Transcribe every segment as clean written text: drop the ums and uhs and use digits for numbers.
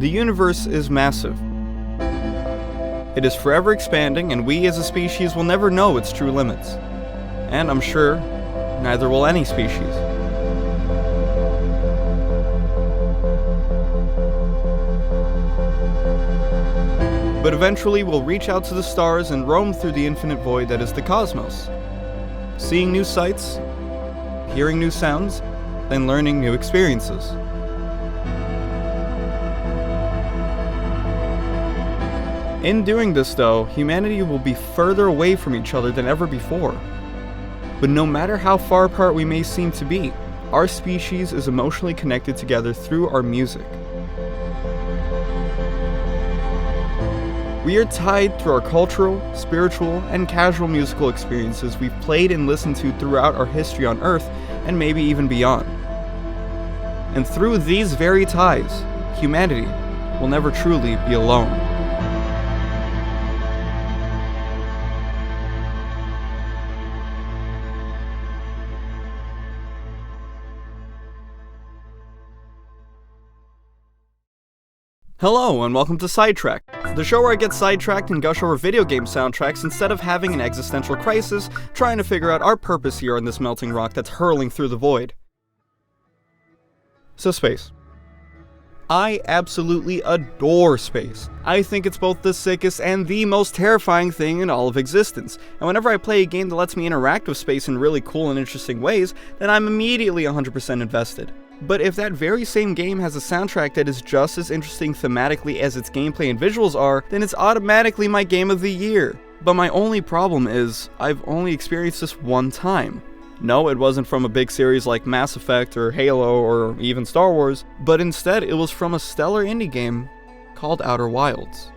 The universe is massive. It is forever expanding, and we as a species will never know its true limits. And I'm sure neither will any species. But eventually we'll reach out to the stars and roam through the infinite void that is the cosmos, seeing new sights, hearing new sounds, and learning new experiences. In doing this though, humanity will be further away from each other than ever before. But no matter how far apart we may seem to be, our species is emotionally connected together through our music. We are tied through our cultural, spiritual, and casual musical experiences we've played and listened to throughout our history on Earth, and maybe even beyond. And through these very ties, humanity will never truly be alone. Hello, and welcome to Sidetracked, the show where I get sidetracked and gush over video game soundtracks instead of having an existential crisis trying to figure out our purpose here on this melting rock that's hurling through the void. So space. I absolutely adore space. I think it's both the sickest and the most terrifying thing in all of existence, and whenever I play a game that lets me interact with space in really cool and interesting ways, then I'm immediately 100% invested. But if that very same game has a soundtrack that is just as interesting thematically as its gameplay and visuals are, then it's automatically my game of the year. But my only problem is, I've only experienced this one time. No, it wasn't from a big series like Mass Effect or Halo or even Star Wars, but instead it was from a stellar indie game called Outer Wilds.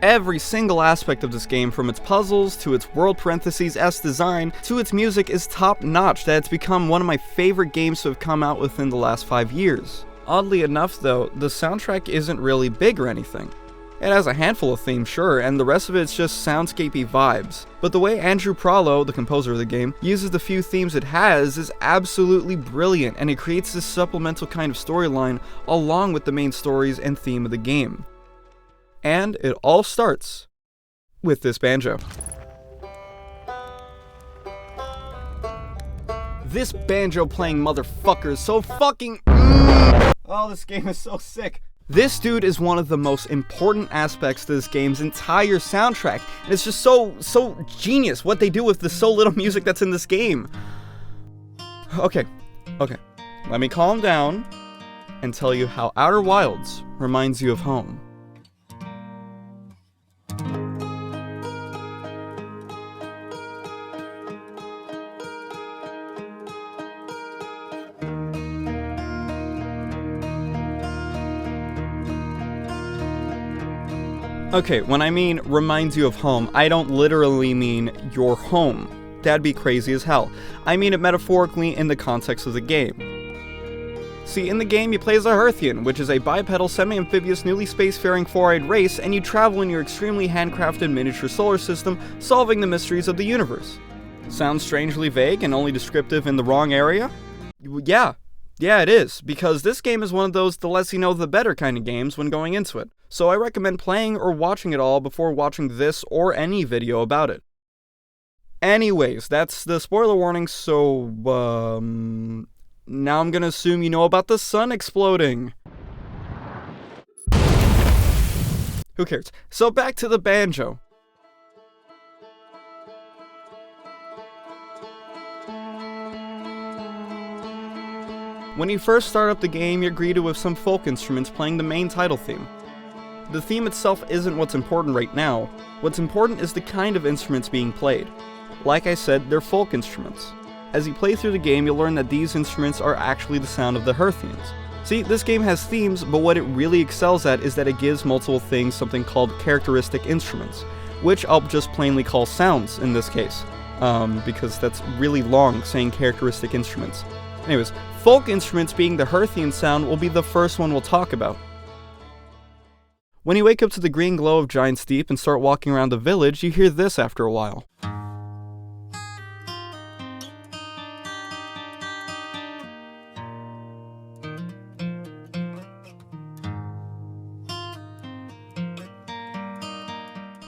Every single aspect of this game, from its puzzles, to its world *S design, to its music, is top notch that it's become one of my favorite games to have come out within the last 5 years. Oddly enough though, the soundtrack isn't really big or anything. It has a handful of themes, sure, and the rest of it's just soundscapey vibes. But the way Andrew Pralo, the composer of the game, uses the few themes it has is absolutely brilliant, and it creates this supplemental kind of storyline along with the main stories and theme of the game. And it all starts with this banjo. This banjo playing motherfucker is so fucking Oh, this game is so sick. This dude is one of the most important aspects to this game's entire soundtrack, and it's just so genius what they do with the so little music that's in this game. Okay, let me calm down and tell you how Outer Wilds reminds you of home. Okay, when I mean reminds you of home, I don't literally mean your home. That'd be crazy as hell. I mean it metaphorically in the context of the game. See, in the game you play as a Hearthian, which is a bipedal, semi-amphibious, newly spacefaring four-eyed race, and you travel in your extremely handcrafted miniature solar system, solving the mysteries of the universe. Sounds strangely vague and only descriptive in the wrong area? Yeah, it is, because this game is one of those the less you know the better kind of games when going into it. So I recommend playing or watching it all before watching this or any video about it. Anyways, that's the spoiler warning, so, now I'm gonna assume you know about the sun exploding. Who cares? So back to the banjo. When you first start up the game, you're greeted with some folk instruments playing the main title theme. The theme itself isn't what's important right now. What's important is the kind of instruments being played. Like I said, they're folk instruments. As you play through the game, you'll learn that these instruments are actually the sound of the Hearthians. See, this game has themes, but what it really excels at is that it gives multiple things something called characteristic instruments, which I'll just plainly call sounds in this case, because that's really long saying characteristic instruments. Anyways, folk instruments being the Hearthian sound will be the first one we'll talk about. When you wake up to the green glow of Giant's Deep and start walking around the village, you hear this after a while.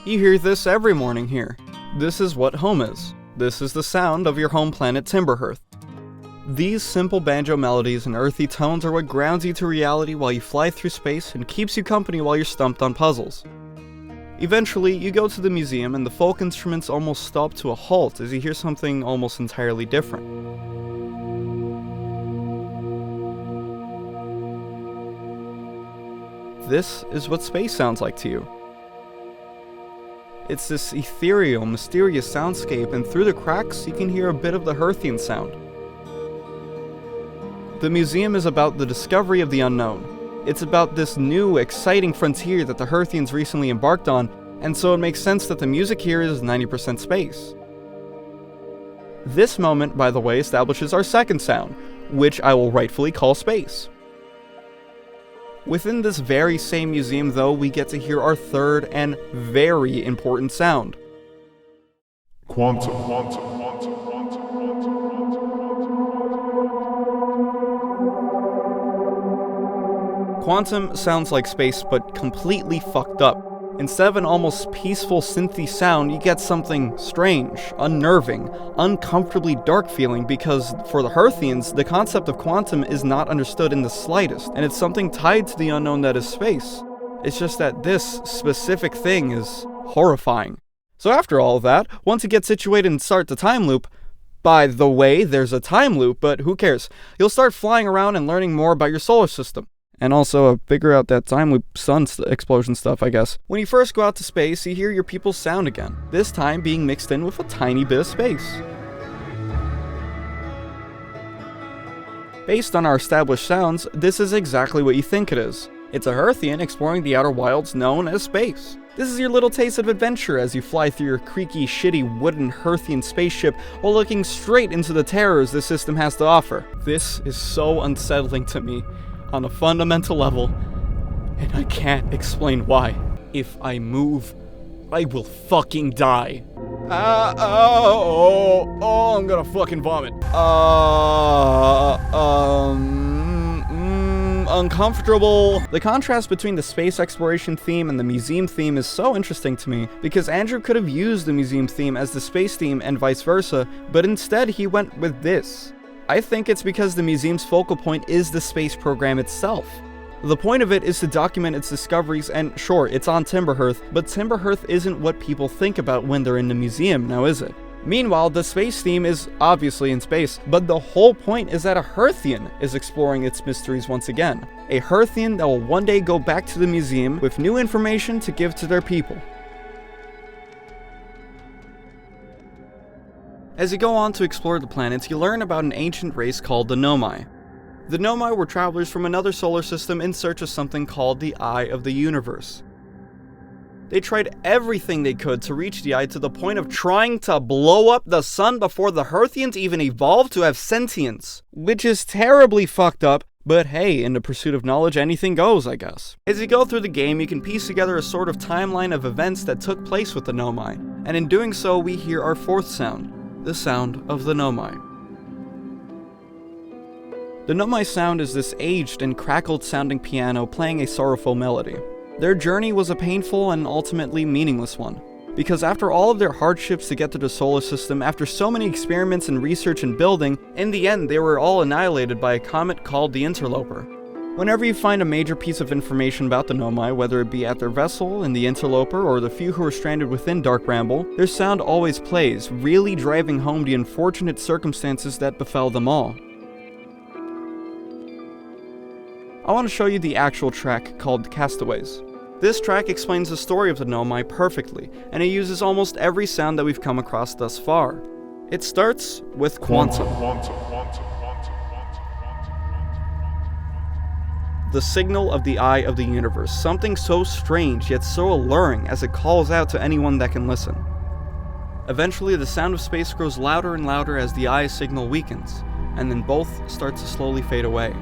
You hear this every morning here. This is what home is. This is the sound of your home planet Timberhearth. These simple banjo melodies and earthy tones are what grounds you to reality while you fly through space and keeps you company while you're stumped on puzzles. Eventually, you go to the museum and the folk instruments almost stop to a halt as you hear something almost entirely different. This is what space sounds like to you. It's this ethereal, mysterious soundscape, and through the cracks you can hear a bit of the Hearthian sound. The museum is about the discovery of the unknown. It's about this new, exciting frontier that the Hearthians recently embarked on, and so it makes sense that the music here is 90% space. This moment, by the way, establishes our second sound, which I will rightfully call space. Within this very same museum, though, we get to hear our third and very important sound. Quantum. Quantum sounds like space, but completely fucked up. Instead of an almost peaceful synthy sound, you get something strange, unnerving, uncomfortably dark feeling because, for the Hearthians, the concept of quantum is not understood in the slightest, and it's something tied to the unknown that is space. It's just that this specific thing is horrifying. So after all of that, once you get situated and start the time loop, by the way, there's a time loop, but who cares? You'll start flying around and learning more about your solar system. And also figure out that time loop sun explosion stuff, I guess. When you first go out to space, you hear your people's sound again, this time being mixed in with a tiny bit of space. Based on our established sounds, this is exactly what you think it is. It's a Hearthian exploring the outer wilds known as space. This is your little taste of adventure as you fly through your creaky, shitty, wooden Hearthian spaceship while looking straight into the terrors this system has to offer. This is so unsettling to me on a fundamental level, and I can't explain why. If I move, I will fucking die. I'm gonna fucking vomit. Uncomfortable. The contrast between the space exploration theme and the museum theme is so interesting to me, because Andrew could have used the museum theme as the space theme and vice versa, but instead he went with this. I think it's because the museum's focal point is the space program itself. The point of it is to document its discoveries, and sure, it's on Timberhearth, but Timberhearth isn't what people think about when they're in the museum, now is it? Meanwhile, the space theme is obviously in space, but the whole point is that a Hearthian is exploring its mysteries once again. A Hearthian that will one day go back to the museum with new information to give to their people. As you go on to explore the planets, you learn about an ancient race called the Nomai. The Nomai were travelers from another solar system in search of something called the Eye of the Universe. They tried everything they could to reach the Eye, to the point of trying to blow up the sun before the Hearthians even evolved to have sentience. Which is terribly fucked up, but hey, in the pursuit of knowledge, anything goes, I guess. As you go through the game, you can piece together a sort of timeline of events that took place with the Nomai, and in doing so, we hear our fourth sound. The sound of the Nomai. The Nomai sound is this aged and crackled sounding piano playing a sorrowful melody. Their journey was a painful and ultimately meaningless one, because after all of their hardships to get to the solar system, after so many experiments and research and building, in the end they were all annihilated by a comet called the Interloper. Whenever you find a major piece of information about the Nomai, whether it be at their vessel, in the Interloper, or the few who are stranded within Dark Bramble, their sound always plays, really driving home the unfortunate circumstances that befell them all. I want to show you the actual track called Castaways. This track explains the story of the Nomai perfectly, and it uses almost every sound that we've come across thus far. It starts with quantum. The signal of the Eye of the Universe, something so strange yet so alluring as it calls out to anyone that can listen. Eventually, the sound of space grows louder and louder as the Eye's signal weakens, and then both start to slowly fade away.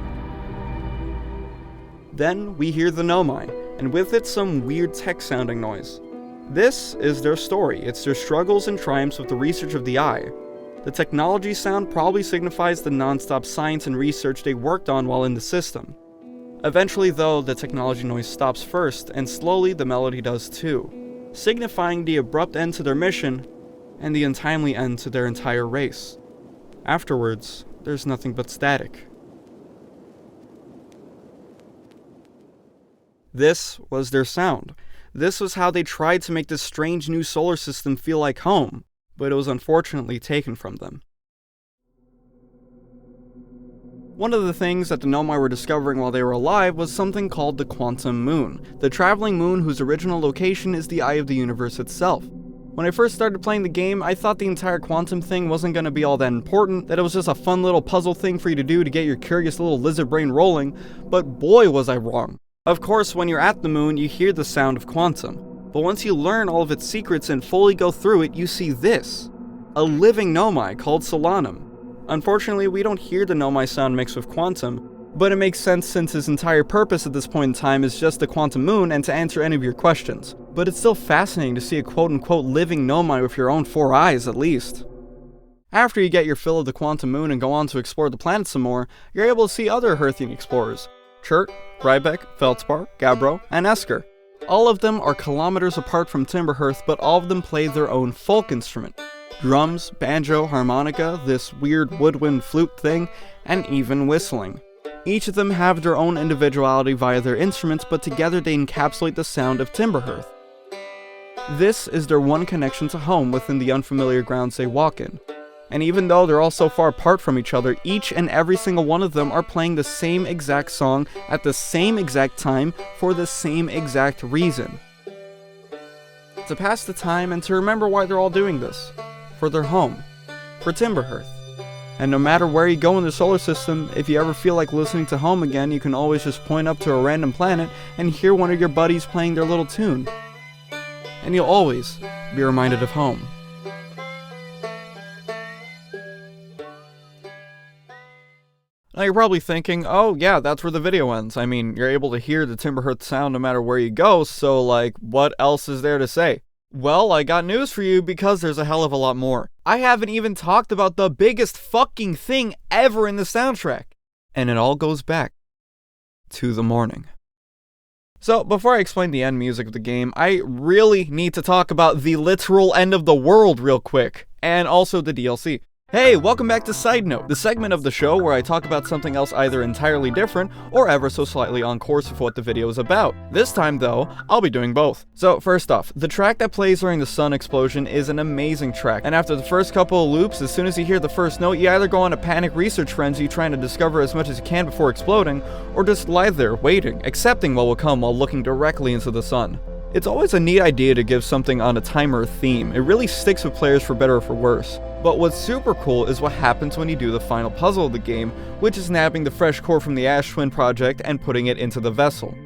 Then we hear the Nomai, and with it some weird tech-sounding noise. This is their story. It's their struggles and triumphs with the research of the Eye. The technology sound probably signifies the non-stop science and research they worked on while in the system. Eventually, though, the technology noise stops first, and slowly the melody does too. signifying the abrupt end to their mission and the untimely end to their entire race. Afterwards, there's nothing but static. This was their sound. This was how they tried to make this strange new solar system feel like home, but it was unfortunately taken from them. One of the things that the Nomai were discovering while they were alive was something called the quantum moon, the traveling moon whose original location is the eye of the universe itself. When I first started playing the game, I thought the entire quantum thing wasn't going to be all that important, that it was just a fun little puzzle thing for you to do to get your curious little lizard brain rolling, but boy was I wrong. Of course, when you're at the moon, you hear the sound of quantum, but once you learn all of its secrets and fully go through it, you see this. A living Nomai called Solanum. Unfortunately, we don't hear the Nomai sound mixed with quantum, but it makes sense since his entire purpose at this point in time is just the quantum moon and to answer any of your questions. But it's still fascinating to see a quote-unquote living Nomai with your own 4 eyes, at least. After you get your fill of the quantum moon and go on to explore the planet some more, you're able to see other Hearthian explorers. Chert, Riebeck, Feldspar, Gabbro, and Esker. All of them are kilometers apart from Timberhearth, but all of them play their own folk instrument. Drums, banjo, harmonica, this weird woodwind flute thing, and even whistling. Each of them have their own individuality via their instruments, but together they encapsulate the sound of Timberhearth. This is their one connection to home within the unfamiliar grounds they walk in. And even though they're all so far apart from each other, each and every single one of them are playing the same exact song at the same exact time for the same exact reason. To pass the time and to remember why they're all doing this. For their home. For Timberhearth. And no matter where you go in the solar system, if you ever feel like listening to home again, you can always just point up to a random planet and hear one of your buddies playing their little tune. And you'll always be reminded of home. Now you're probably thinking, oh yeah, that's where the video ends. I mean, you're able to hear the Timberhearth sound no matter where you go, so like, what else is there to say? Well, I got news for you because there's a hell of a lot more. I haven't even talked about the biggest fucking thing ever in the soundtrack. And it all goes back to the morning. So, before I explain the end music of the game, I really need to talk about the literal end of the world real quick, and also the DLC. Hey, welcome back to Side Note, the segment of the show where I talk about something else either entirely different or ever so slightly on course with what the video is about. This time though, I'll be doing both. So first off, the track that plays during the sun explosion is an amazing track, and after the first couple of loops, as soon as you hear the first note, you either go on a panic research frenzy trying to discover as much as you can before exploding, or just lie there waiting, accepting what will come while looking directly into the sun. It's always a neat idea to give something on a timer theme. It really sticks with players for better or for worse. But what's super cool is what happens when you do the final puzzle of the game, which is nabbing the fresh core from the Ash Twin project and putting it into the vessel.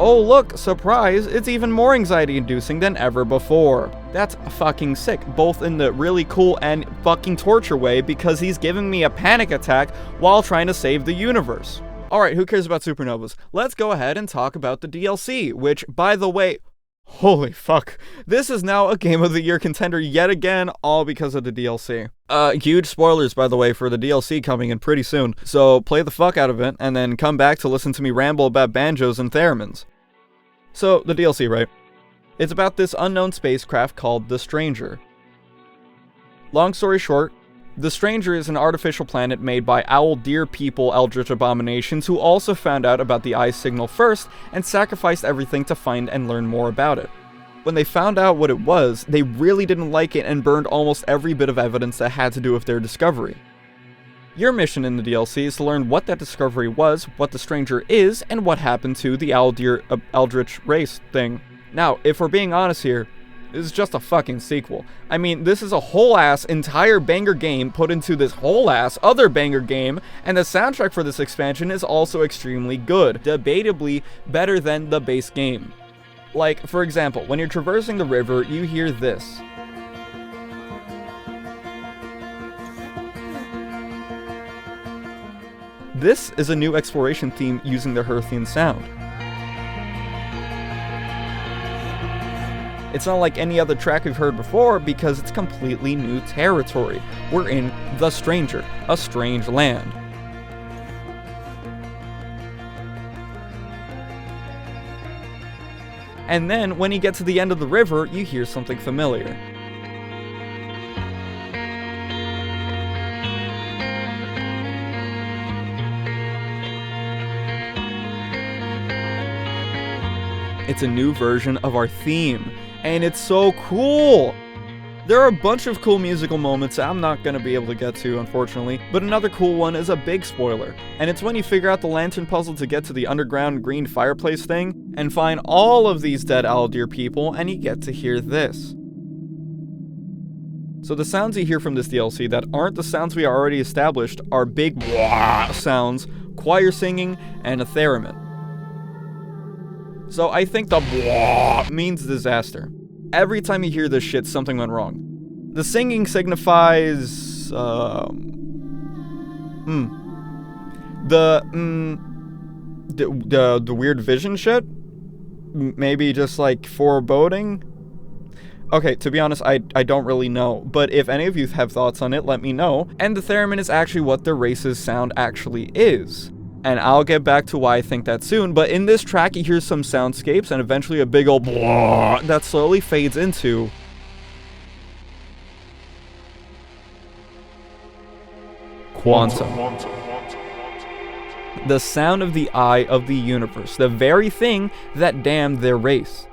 Oh look, surprise, it's even more anxiety-inducing than ever before. That's fucking sick, both in the really cool and fucking torture way, because he's giving me a panic attack while trying to save the universe. Alright, who cares about supernovas? Let's go ahead and talk about the DLC, which, by the way, holy fuck, this is now a Game of the Year contender yet again, all because of the DLC. Huge spoilers, by the way, for the DLC coming in pretty soon, so play the fuck out of it, and then come back to listen to me ramble about banjos and theremins. So, the DLC, right? It's about this unknown spacecraft called the Stranger. Long story short, the Stranger is an artificial planet made by owl deer people eldritch abominations who also found out about the eye signal first and sacrificed everything to find and learn more about it. When they found out what it was, they really didn't like it and burned almost every bit of evidence that had to do with their discovery. Your mission in the DLC is to learn what that discovery was, what the Stranger is, and what happened to the owl deer eldritch race thing. Now, if we're being honest here, this is just a fucking sequel. I mean, this is a whole-ass entire banger game put into this whole-ass other banger game, and the soundtrack for this expansion is also extremely good, debatably better than the base game. Like, for example, when you're traversing the river, you hear this. This is a new exploration theme using the Hearthian sound. It's not like any other track we've heard before because it's completely new territory. We're in The Stranger, a strange land. And then, when you get to the end of the river, you hear something familiar. It's a new version of our theme, and it's so cool! There are a bunch of cool musical moments I'm not going to be able to get to, unfortunately, but another cool one is a big spoiler, and it's when you figure out the lantern puzzle to get to the underground green fireplace thing, and find all of these dead owl deer people, and you get to hear this. So the sounds you hear from this DLC that aren't the sounds we already established are big wah sounds, choir singing, and a theremin. So I think the blah means disaster. Every time you hear this shit, something went wrong. The singing signifies, the weird vision shit? Maybe just like foreboding? Okay, to be honest, I don't really know, but if any of you have thoughts on it, let me know. And the theremin is actually what the race's sound actually is. And I'll get back to why I think that soon, but in this track you hear some soundscapes and eventually a big old blah that slowly fades into Quantum. The sound of the eye of the universe, the very thing that damned their race.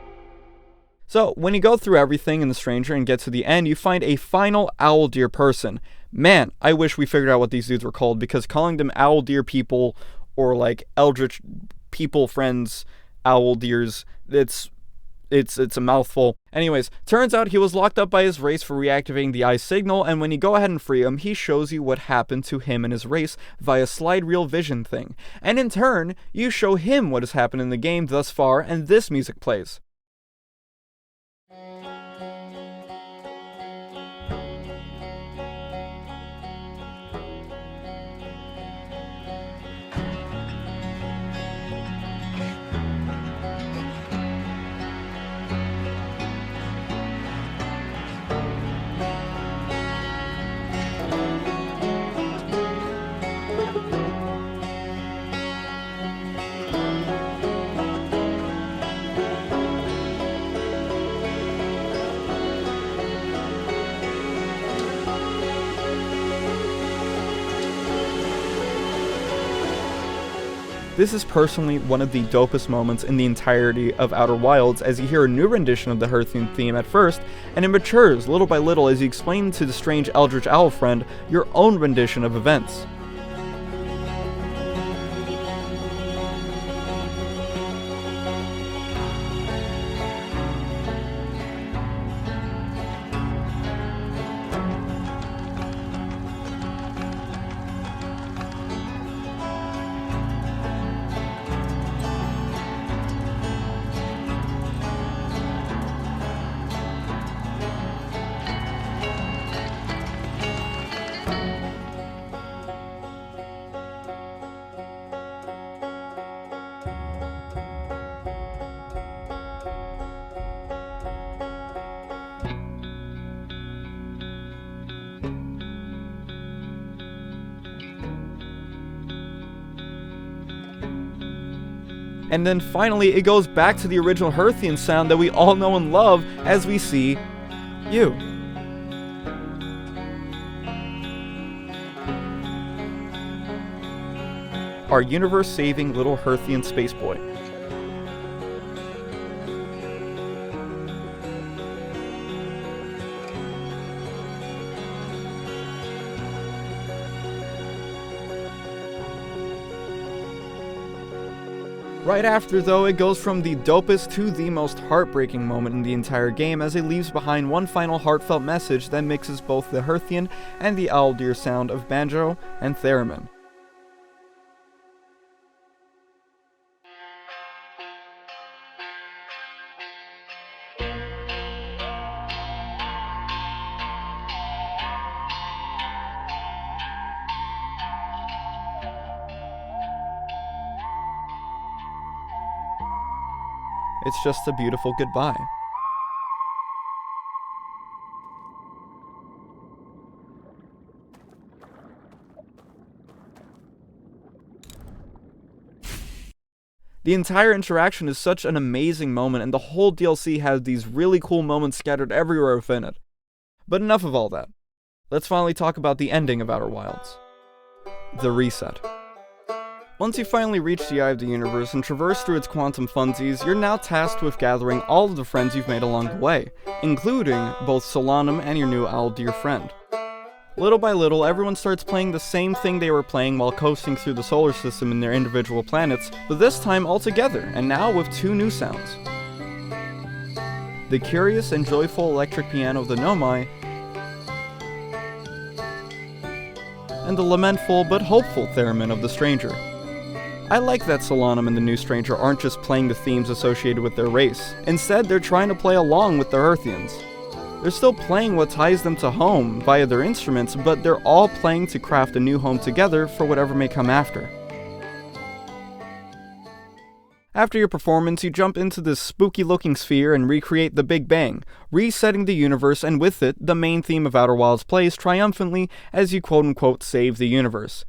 So, when you go through everything in The Stranger and get to the end, you find a final owl deer person. Man, I wish we figured out what these dudes were called, because calling them owl deer people or like eldritch people friends owl deers, it's a mouthful. Anyways, turns out he was locked up by his race for reactivating the eye signal, and when you go ahead and free him, he shows you what happened to him and his race via slide reel vision thing. And in turn, you show him what has happened in the game thus far, and this music plays. This is personally one of the dopest moments in the entirety of Outer Wilds, as you hear a new rendition of the Hearthian theme at first, and it matures little by little as you explain to the strange eldritch owl friend your own rendition of events. And then finally, it goes back to the original Hearthian sound that we all know and love as we see you. Our universe-saving little Hearthian space boy. Right after, though, it goes from the dopest to the most heartbreaking moment in the entire game, as it leaves behind one final heartfelt message that mixes both the Hearthian and the owl deer sound of banjo and theremin. It's just a beautiful goodbye. The entire interaction is such an amazing moment, and the whole DLC has these really cool moments scattered everywhere within it. But enough of all that. Let's finally talk about the ending of Outer Wilds. The reset. Once you finally reach the Eye of the Universe and traverse through its quantum funsies, you're now tasked with gathering all of the friends you've made along the way, including both Solanum and your new owl dear friend. Little by little, everyone starts playing the same thing they were playing while coasting through the solar system in their individual planets, but this time all together, and now with two new sounds. The curious and joyful electric piano of the Nomai, and the lamentful but hopeful theremin of the Stranger. I like that Solanum and the new Stranger aren't just playing the themes associated with their race. Instead, they're trying to play along with the Earthians. They're still playing what ties them to home via their instruments, but they're all playing to craft a new home together for whatever may come after. After your performance, you jump into this spooky-looking sphere and recreate the Big Bang, resetting the universe, and with it, the main theme of Outer Wilds plays triumphantly as you quote-unquote save the universe.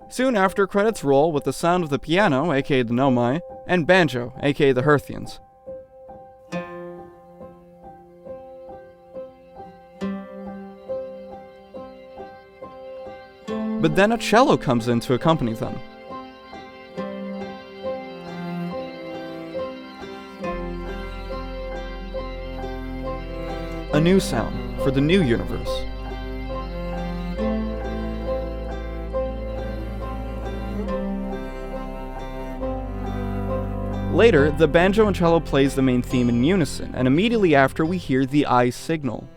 Soon after, credits roll with the sound of the piano, aka the Nomai, and banjo, aka the Hearthians. But then a cello comes in to accompany them. A new sound for the new universe. Later, the banjo and cello plays the main theme in unison, and immediately after we hear the eye signal.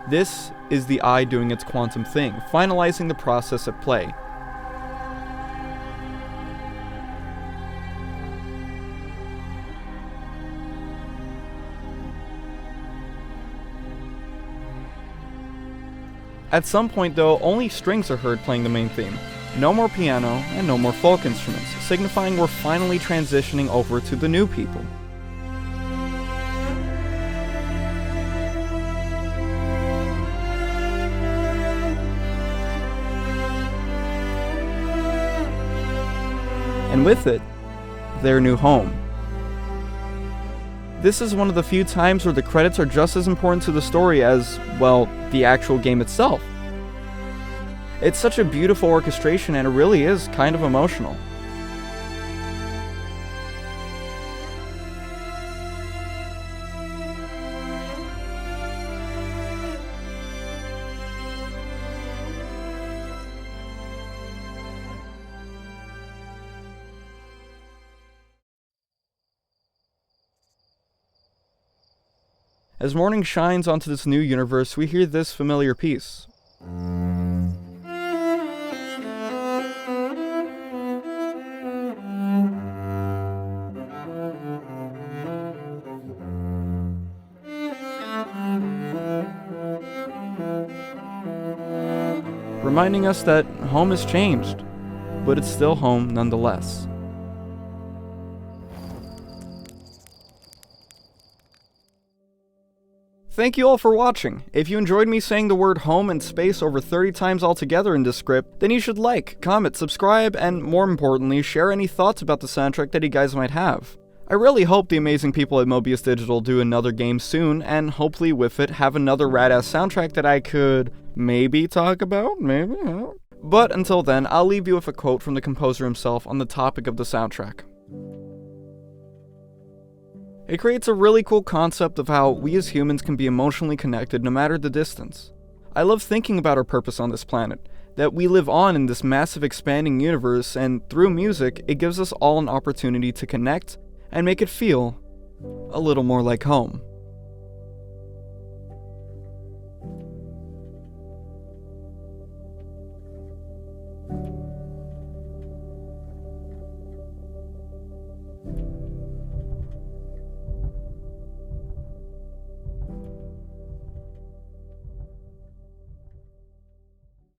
This is the eye doing its quantum thing, finalizing the process at play. At some point though, only strings are heard playing the main theme. No more piano, and no more folk instruments, signifying we're finally transitioning over to the new people. And with it, their new home. This is one of the few times where the credits are just as important to the story as, well, the actual game itself. It's such a beautiful orchestration and it really is kind of emotional. As morning shines onto this new universe, we hear this familiar piece. Reminding us that home has changed, but it's still home nonetheless. Thank you all for watching. If you enjoyed me saying the word home and space over 30 times altogether in this script, then you should like, comment, subscribe, and more importantly, share any thoughts about the soundtrack that you guys might have. I really hope the amazing people at Mobius Digital do another game soon, and hopefully with it have another rad-ass soundtrack that I could maybe talk about, maybe. But until then, I'll leave you with a quote from the composer himself on the topic of the soundtrack. It creates a really cool concept of how we as humans can be emotionally connected no matter the distance. I love thinking about our purpose on this planet, that we live on in this massive expanding universe, and through music, it gives us all an opportunity to connect and make it feel a little more like home.